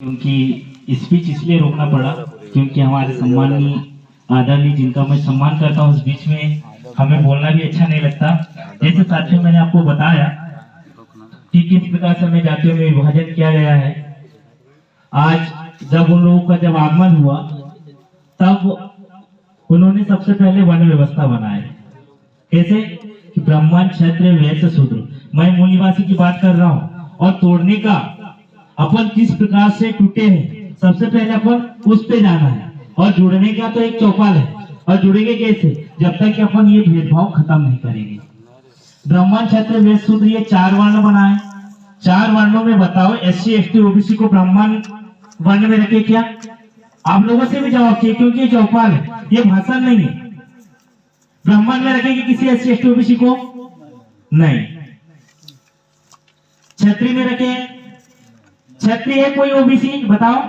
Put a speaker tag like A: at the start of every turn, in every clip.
A: क्योंकि स्पीच इसलिए रोकना पड़ा क्योंकि हमारे सम्माननीय आदरणीय जिनका मैं सम्मान करता हूँ उस बीच में हमें बोलना भी अच्छा नहीं लगता। जैसे साथियों मैंने आपको बताया कि किस प्रकार से हमें जातियों में विभाजन किया गया है। आज जब उन लोगों का जब आगमन हुआ तब उन्होंने सबसे पहले वन व्यवस्था बनाई। कैसे कि ब्राह्मण क्षत्रिय वैश्य शूद्र, मैं मूल निवासी की बात कर रहा हूँ। और तोड़ने का अपन किस प्रकार से टूटे हैं, सबसे पहले अपन उस पे जाना है। और जुड़ने का तो एक चौपाल है, और जुड़ेंगे कैसे जब तक कि अपन ये भेदभाव खत्म नहीं करेंगे। ब्राह्मण क्षत्रिय वैश्य शूद्र ये 4 वर्ण बनाए। 4 वर्णों में बताओ SC ST OBC को ब्राह्मण वर्ण में रखे क्या? आप लोगों से भी जवाब चाहिए क्योंकि ये चौपाल है, ये भाषण नहीं है। ब्राह्मण में रखेंगे किसी SC ST OBC को? नहीं। क्षत्रिय में रखे? क्षत्रिय है कोई OBC बताओ?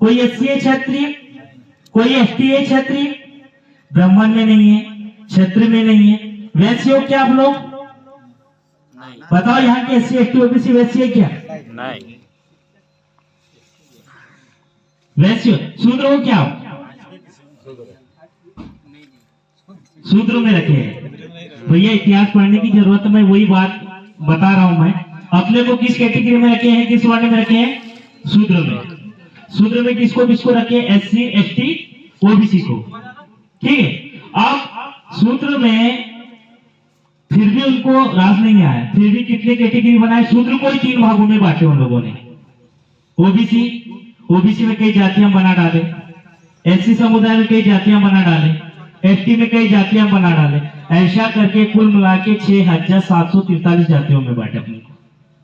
A: कोई SC है क्षत्रिय? कोई ST है क्षत्रिय? ब्राह्मण में नहीं है, क्षत्रिय में नहीं है। वैश्य हो क्या आप लोग? बताओ यहाँ के SC ST OBC वैश्य है क्या? नहीं। वैश्य शूद्र हो क्या? शूद्र में रखे हैं। भैया इतिहास पढ़ने की जरूरत, मैं वही बात बता रहा हूं। मैं अपने को किस कैटेगरी में रखे हैं, किस वर्ण में रखे हैं? शूद्र में। शूद्र में किसको किसको रखे? SC ST OBC को। ठीक है। अब शूद्र में फिर भी उनको राज नहीं आया, फिर भी कितने कैटेगरी बनाए? शूद्र को ही 3 भागों में बांटे उन लोगों ने। ओबीसी में कई जातियां बना डाले, SC समुदाय में कई जातियां बना डाले, ST में कई जातियां बना डाले। ऐसा करके कुल मिला के 6743 जातियों में बांटे अपने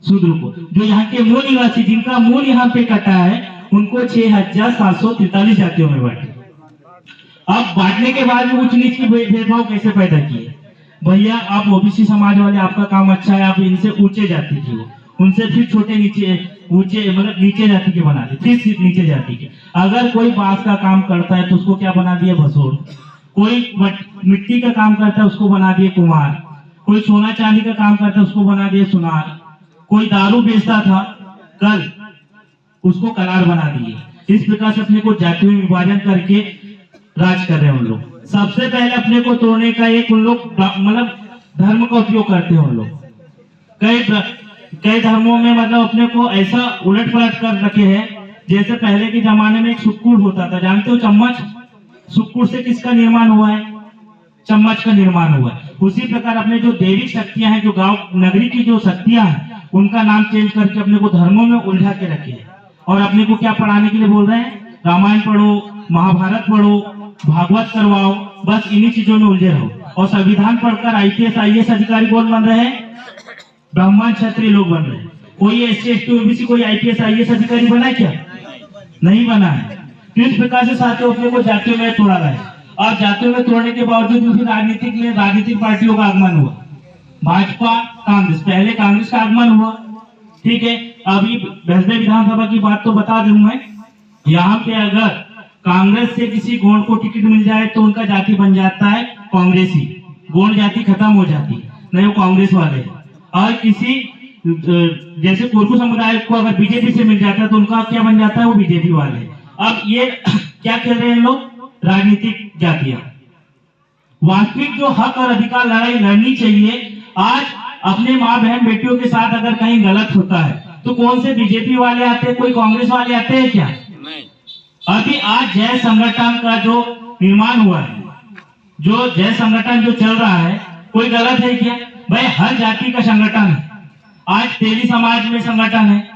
A: शूद्र को। जो यहाँ के मूल निवासी जिनका मूल यहाँ पे कटा है उनको 6743 जातियों में बांटे। अब बांटने के बाद में उच्च नीच की भेदभाव कैसे पैदा किए? भैया आप OBC समाज वाले, आपका काम अच्छा है, आप इनसे ऊंचे जाति की हो, उनसे फिर छोटे नीचे ऊंचे मतलब नीचे जाति के बना दे, फिर नीचे जाति के। अगर कोई बांस का काम करता है तो उसको क्या बना दिए? भसोड़। कोई मिट्टी का काम करता है उसको बना दिए कुम्हार। कोई सोना चांदी का काम करता है उसको बना दिए सुनार। कोई दारू बेचता था कल, उसको करार बना दिए। इस प्रकार से अपने को जाति में विभाजन करके राज कर रहे हैं उन लोग। सबसे पहले अपने को तोड़ने का एक उन लोग मतलब धर्म का उपयोग करते हैं उन लोग। कई धर्मों में मतलब अपने को ऐसा उलट पलट कर रखे हैं। जैसे पहले के जमाने में एक सुक्कुड़ होता था, जानते हो चम्मच? सुक्कुड़ से किसका निर्माण हुआ है? चम्मच का निर्माण हुआ है। उसी प्रकार अपने जो दैविक शक्तियां हैं, जो गांव नगरी की जो शक्तियां हैं, उनका नाम चेंज करके अपने को धर्मों में उलझा के रखे हैं। और अपने को क्या पढ़ाने के लिए बोल रहे हैं? रामायण पढ़ो, महाभारत पढ़ो, भागवत करवाओ, बस इन्हीं चीजों में उलझे रहो। और संविधान पढ़कर IPS IAS अधिकारी कौन बन रहे हैं? ब्राह्मण क्षत्रिय लोग बन रहे हैं। कोई SC ST OBC कोई IPS IAS अधिकारी बना क्या? नहीं बना है। किस प्रकार से साथियों अपने को जातियों में तोड़ा गया है। और जातियों में तोड़ने के बावजूद राजनीतिक पार्टियों का आगमन हुआ। भाजपा, कांग्रेस, पहले कांग्रेस का आगमन हुआ। ठीक है। अभी भैंसदेव विधानसभा की बात तो बता दूं मैं, यहाँ पे अगर कांग्रेस से किसी गौड़ को टिकट मिल जाए तो उनका जाति बन जाता है कांग्रेसी, गौड़ जाति खत्म हो जाती है, नहीं वो कांग्रेस वाले। और किसी जैसे कोरकू समुदाय को अगर बीजेपी से मिल जाता है तो उनका क्या बन जाता है? वो बीजेपी वाले। अब ये क्या खेल रहे हैं लोग? राजनीतिक जातियां। वास्तविक जो हक और अधिकार लड़ाई लड़नी चाहिए, आज अपने माँ बहन बेटियों के साथ अगर कहीं गलत होता है तो कौन से बीजेपी वाले आते हैं, कोई कांग्रेस वाले आते हैं क्या? नहीं। अभी आज जय संगठन का जो निर्माण हुआ है, जो जय संगठन जो चल रहा है, कोई गलत है क्या? भाई हर जाति का संगठन है। आज तेली समाज में संगठन है,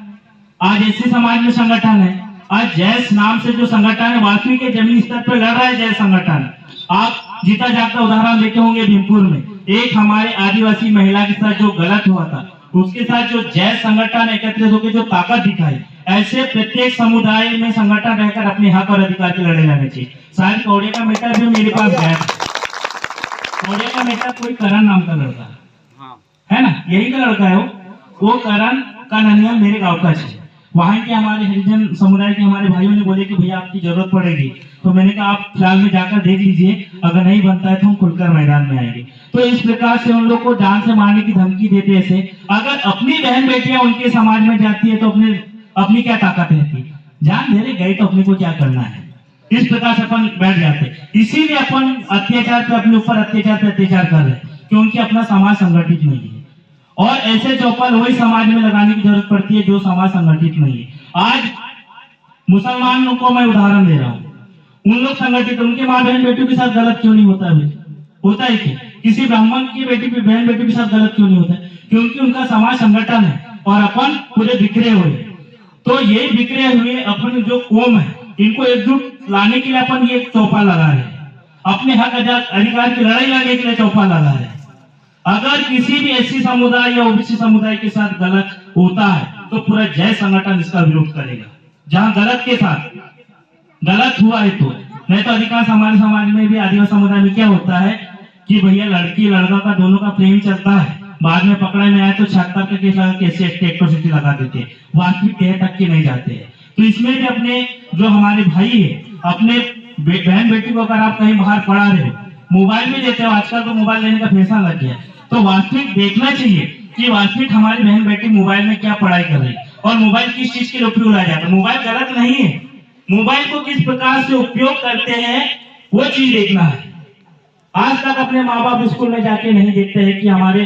A: आज SC समाज में संगठन है, आज जय नाम से जो संगठन है वास्तविक के जमीनी स्तर पर लड़ रहा है जय संगठन। आप जीता जागता उदाहरण देखे होंगे भीमपुर में, एक हमारे आदिवासी महिला के साथ जो गलत हुआ था, उसके साथ जो जय संगठन एकत्रित होकर जो ताकत दिखाई। ऐसे प्रत्येक समुदाय में संगठन रहकर अपने हक और अधिकार के लड़े जाने चाहिए। शायद कौड़े का बेटा भी मेरे पास है। कौड़े का बेटा कोई करण नाम का लड़का है ना, यही का लड़का है वो करण का ननिया मेरे गांव का है। वहां के हमारे हरिजन समुदाय के हमारे भाइयों ने बोले कि भैया आपकी जरूरत पड़ेगी, तो मैंने कहा आप फिलहाल में जाकर देख लीजिए, अगर नहीं बनता है तो हम खुलकर मैदान में आएंगे। तो इस प्रकार से उन लोग को जान से मारने की धमकी देते ऐसे। अगर अपनी बहन बेटियां उनके समाज में जाती है तो अपने अपनी क्या ताकत रहती, जान दे रहे गए तो अपने को क्या करना है, इस प्रकार से अपन बैठ जाते। इसीलिए अपन अत्याचार पे अपने ऊपर अत्याचार पे अत्याचार कर रहे हैं, क्योंकि अपना समाज संगठित नहीं है। और ऐसे चौपाल वही समाज में लगाने की जरूरत पड़ती है जो समाज संगठित नहीं है। आज मुसलमानों को मैं उदाहरण दे रहा हूँ, उन लोग संगठित, उनके माँ बहन बेटियों के साथ गलत क्यों नहीं होता है? होता है कि किसी ब्राह्मण की बेटी पे बहन बेटी के साथ गलत क्यों नहीं होता है? क्योंकि उनका समाज संगठन है और अपन पूरे बिखरे हुए। तो ये बिखरे हुए अपन जो कौम है, इनको एकजुट लाने के लिए अपन ये चौपाल लगा रहे हैं, अपने हक अधिकार की लड़ाई लड़ने के लिए चौपाल लगा रहे हैं। अगर किसी भी एससी समुदाय या ओबीसी समुदाय के साथ गलत होता है तो पूरा जय संगठन इसका विरोध करेगा। जहां गलत के साथ गलत हुआ है तो नहीं तो अधिकांश हमारे समाज में भी आदिवासी समुदाय में क्या होता है कि भैया लड़की लड़का का दोनों का प्रेम चलता है, बाद में पकड़ा में आए तो 76 का केस लगा के एट्रोसिटी लगा देते हैं, वास्तविक तह तक के नहीं जाते हैं। तो इसमें भी अपने जो हमारे भाई है, अपने बहन बेटी को अगर आप कहीं बाहर पढ़ा रहे हो, मोबाइल भी देते हो, आजकल तो मोबाइल लेने का फैशन लग गया, तो वास्तविक देखना चाहिए कि वास्तविक हमारी बहन बेटी मोबाइल में क्या पढ़ाई कर रही है और मोबाइल किस चीज के लिए उपयोग लाया जाता है। मोबाइल गलत नहीं है, मोबाइल को किस प्रकार से उपयोग करते हैं वो चीज देखना है। आज तक अपने माँ बाप स्कूल में जाके नहीं देखते हैं कि हमारे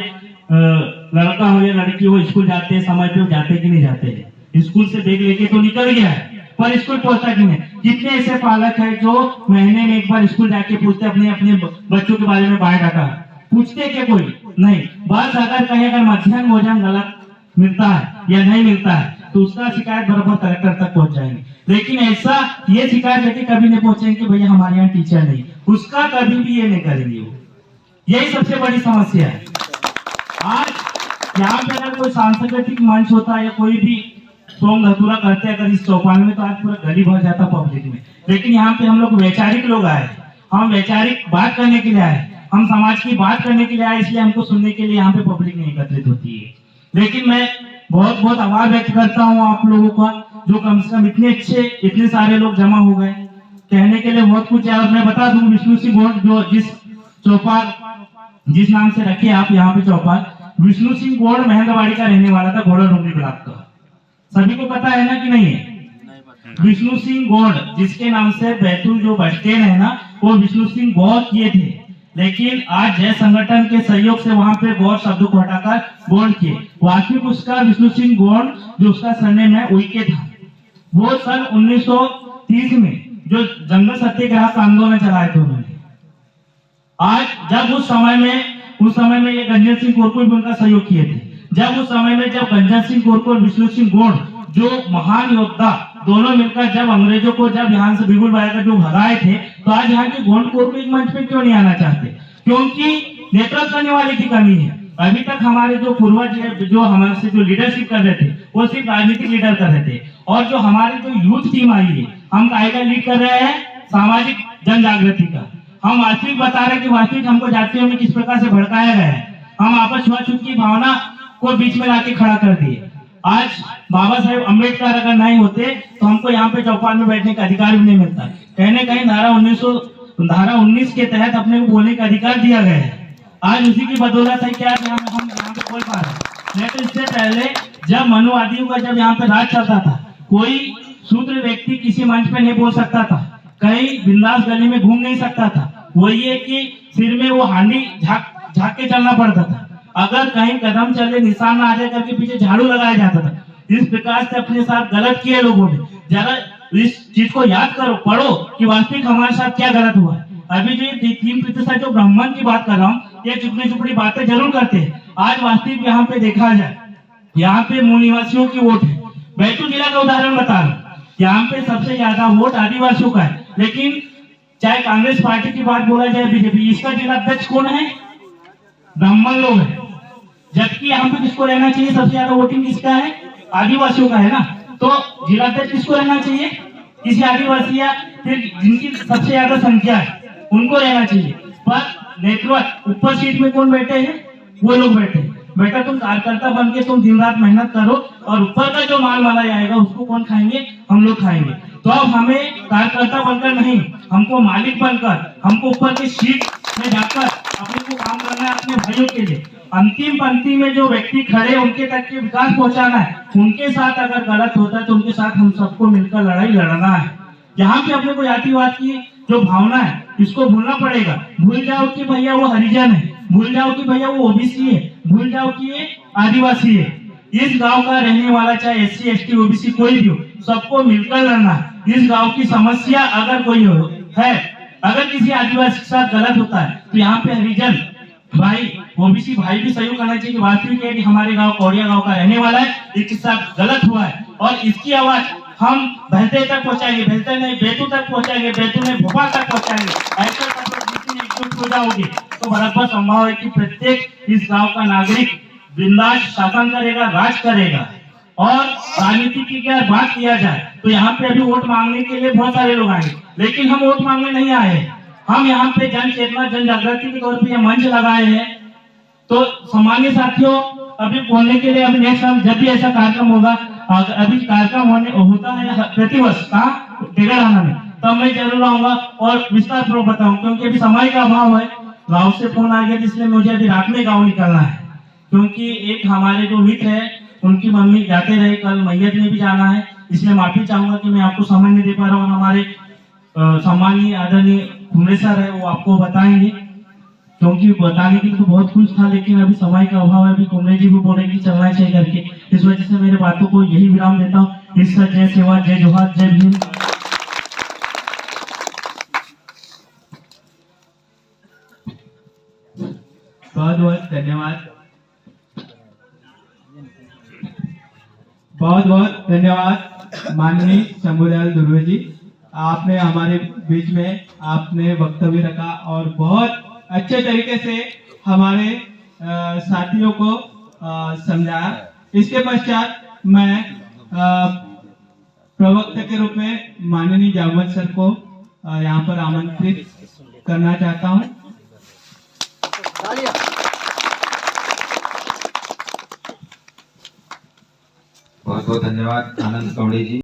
A: लड़का हो या लड़की हो स्कूल जाते हैं, समय पे जाते कि नहीं जाते हैं। स्कूल से बैग लेके तो निकल गया है पर स्कूल पहुंचा कि नहीं। कितने ऐसे पालक है जो महीने में एक बार स्कूल जाके पूछते अपने अपने बच्चों के बारे में बायोडाटा पूछते क्या? कोई नहीं। बस अगर कहीं अगर मध्याह्न भोजन गलत मिलता है या नहीं मिलता है तो उसका शिकायत बराबर कलेक्टर तक पहुंच जाएंगे, लेकिन ऐसा ये शिकायत लेके कभी नहीं पहुंचेंगे कि भैया हमारे यहाँ टीचर नहीं, उसका कभी भी ये नहीं करेंगे वो। यही सबसे बड़ी समस्या है। आज यहाँ पे अगर कोई सांस्कृतिक मंच होता है या कोई भी सोम धतूरा करते हैं अगर इस चौपाल में, तो आज पूरा गली भर जाता पब्लिक में। लेकिन यहाँ पे हम लोग वैचारिक लोग आए, हम वैचारिक बात करने के लिए आए, हम समाज की बात करने के लिए आए, इसलिए हमको सुनने के लिए यहाँ पे पब्लिक नहीं एकत्रित होती है। लेकिन मैं बहुत बहुत आभार व्यक्त करता हूँ आप लोगों का, जो कम से कम इतने अच्छे इतने सारे लोग जमा हो गए। कहने के लिए बहुत कुछ है। और मैं बता दूं विष्णु सिंह गौड़ जो जिस नाम से रखे आप यहाँ पे चौपाल, विष्णु सिंह गौड़ महंगावाड़ी का रहने वाला था, घोड़ा डोंगरी ब्लॉक का। सभी को पता है ना कि नहीं है? विष्णु सिंह गौड़ जिसके नाम से बैतूल जो बस स्टैंड है ना, वो विष्णु सिंह गौड़ किए थे। लेकिन आज जय संगठन के सहयोग से वहां पे गौड़ शब्द को हटाकर गौड़ किए। वास्तविक उसका विष्णु सिंह गौड़ जो उसका सरनेम है उइके था। वो सन 1930 में जो जंगल सत्याग्रह का आंदोलन चलाए थे उन्होंने। आज जब उस समय में ये गंजन सिंह कोरकुल भी उनका सहयोग किए थे। जब उस समय में जब गंजन सिंह कोरकुल विष्णु सिंह गौड़ जो महान योद्धा दोनों मिलकर जब अंग्रेजों को जब यहाँ से बिगुल बाया का जो भगाए थे, तो आज यहाँ के गोंड कोर को एक मंच पे क्यों नहीं आना चाहते? क्योंकि नेतृत्व करने वाले की कमी है। अभी तक हमारे जो पूर्वज जो हमारे से जो लीडरशिप कर रहे थे वो सिर्फ राजनीतिक लीडर कर रहे थे, और जो हमारे जो यूथ टीम आई है हम कायदा लीड कर रहे हैं सामाजिक जन जागृति का। हम वास्तविक बता रहे हैं कि वास्तविक हमको जातियों में किस प्रकार से भड़काया गया है। हम आपस छुआछूत की भावना को बीच में लाके खड़ा कर दिए। आज बाबा साहेब अम्बेडकर अगर नहीं होते तो हमको यहाँ पे चौपाल में बैठने का अधिकार भी नहीं मिलता। कहने कहीं धारा 19 के तहत अपने को बोलने का अधिकार दिया गया है। आज उसी की बदौलत है कि आज हम यहाँ पे बोल पा रहे हैं। नहीं तो इससे पहले जब मनुवादियों का जब यहाँ पे राज चलता था, कोई शूद्र व्यक्ति किसी मंच पे नहीं बोल सकता था, कहीं बिंदास गली में घूम नहीं सकता था। वही है कि सिर में वो हांडी झाँक के चलना पड़ता था। अगर कहीं कदम चले निशान ना आ जाए करके पीछे झाड़ू लगाया जाता था। इस प्रकार से अपने साथ गलत किया लोगों ने। जरा इस चीज को याद करो, पढ़ो कि वास्तविक हमारे साथ क्या गलत हुआ है। अभी जो 3% जो ब्राह्मण की बात कर रहा हूँ, ये चुपड़ी चुपड़ी बातें जरूर करते हैं। आज वास्तविक यहाँ पे देखा जाए, यहाँ पे मूल निवासियों की वोट है। बैतूल जिला का उदाहरण बता रहा हूँ, यहाँ पे सबसे ज्यादा वोट आदिवासियों का है। लेकिन चाहे कांग्रेस पार्टी की बात बोला जाए, बीजेपी, इसका जिला अध्यक्ष कौन है? ब्राह्मण लोग है। जबकि यहाँ पे किसको रहना चाहिए? सबसे ज्यादा वोटिंग किसका है? आदिवासियों का है ना। तो जिला अध्यक्ष किसको रहना चाहिए? किसी आदिवासी या फिर जिनकी सबसे ज्यादा संख्या है उनको रहना चाहिए। पर नेतृत्व ऊपर सीट में कौन बैठे हैं? वो लोग बैठे। बेटा तुम कार्यकर्ता बन के तुम दिन रात मेहनत करो, और ऊपर का जो माल माला जाएगा उसको कौन खाएंगे? हम लोग खाएंगे। तो अब हमें कार्यकर्ता बनकर नहीं, हमको मालिक बनकर, हमको ऊपर की सीट में जाकर अपने को काम करना है अपने भाइयों के लिए। अंतिम पंक्ति में जो व्यक्ति खड़े उनके तक के विकास पहुंचाना है। उनके साथ अगर गलत होता है तो उनके साथ हम सबको मिलकर लड़ाई लड़ना है। यहाँ पे अपने को जातिवाद की जो भावना है इसको भूलना पड़ेगा। भूल जाओ कि भैया वो हरिजन है, भूल जाओ कि भैया वो ओबीसी है, भूल जाओ कि ये आदिवासी है। इस गांव का रहने वाला चाहे SC ST OBC कोई भी हो, सबको मिलकर लड़ना है। इस गांव की समस्या अगर कोई है, अगर किसी आदिवासी के साथ गलत होता है तो यहाँ पे हरिजन भाई OBC भाई भी सहयोग करना चाहिए कि वास्तविक है कि हमारे गांव कौड़िया गांव का रहने वाला है, इसके साथ गलत हुआ है और इसकी आवाज हम बहते तक पहुंचाएंगे, बहते नहीं बैतूल तक पहुंचाएंगे, बैतूल नहीं भोपाल तक पहुंचाएंगे। ऐसा एकजुट हो जाओगे तो बराबर संभव है कि प्रत्येक इस गांव का नागरिक बिंदास शासन करेगा, राज करेगा। और राजनीति की क्या बात किया जाए तो यहाँ पे अभी वोट मांगने के लिए बहुत सारे लोग आएंगे, लेकिन हम वोट मांगने नहीं आए हैं। हम यहाँ पे जन चेतना जन जागृति के तौर पे मंच लगाए हैं। तो सामान्य साथियों, अभी बोलने के लिए अभी नेक्स्ट टाइम जब भी ऐसा कार्यक्रम होगा, अभी कार्यक्रम होता है प्रतिवर्ष कहाँ टेगड़ाना में, तब मैं जरूर आऊंगा और विस्तार पूर्वक बताऊं, क्योंकि अभी समय का अभाव है। गाँव से फोन आ गया जिसलिए मुझे अभी रात में गाँव निकलना है, क्योंकि एक हमारे जो मित्र है उनकी मम्मी जाते रहे, कल मैयत में भी जाना है, इसलिए माफी चाहूंगा कि मैं आपको समय नहीं दे पा रहा हूँ। हमारे सम्मानीय आदरणीय कुमरे सर है, वो आपको बताएंगे, क्योंकि बताने के लिए तो बहुत कुछ था, लेकिन अभी समय का अभाव है। अभी कुमरे जी भी बोले कि चलना चाहिए करके, इस वजह से मेरे बातों को यही विराम देता हूँ। इस जय सेवा, जय जोहार, जय भीम।
B: बहुत बहुत धन्यवाद, बहुत बहुत धन्यवाद माननीय शंभूदयाल दुर्वे जी। आपने हमारे बीच में आपने वक्तव्य रखा और बहुत अच्छे तरीके से हमारे साथियों को समझाया। इसके पश्चात मैं प्रवक्ता के रूप में माननीय जामवंत सर को यहाँ पर आमंत्रित करना चाहता हूँ।
C: बहुत बहुत धन्यवाद आनंद कौड़े जी।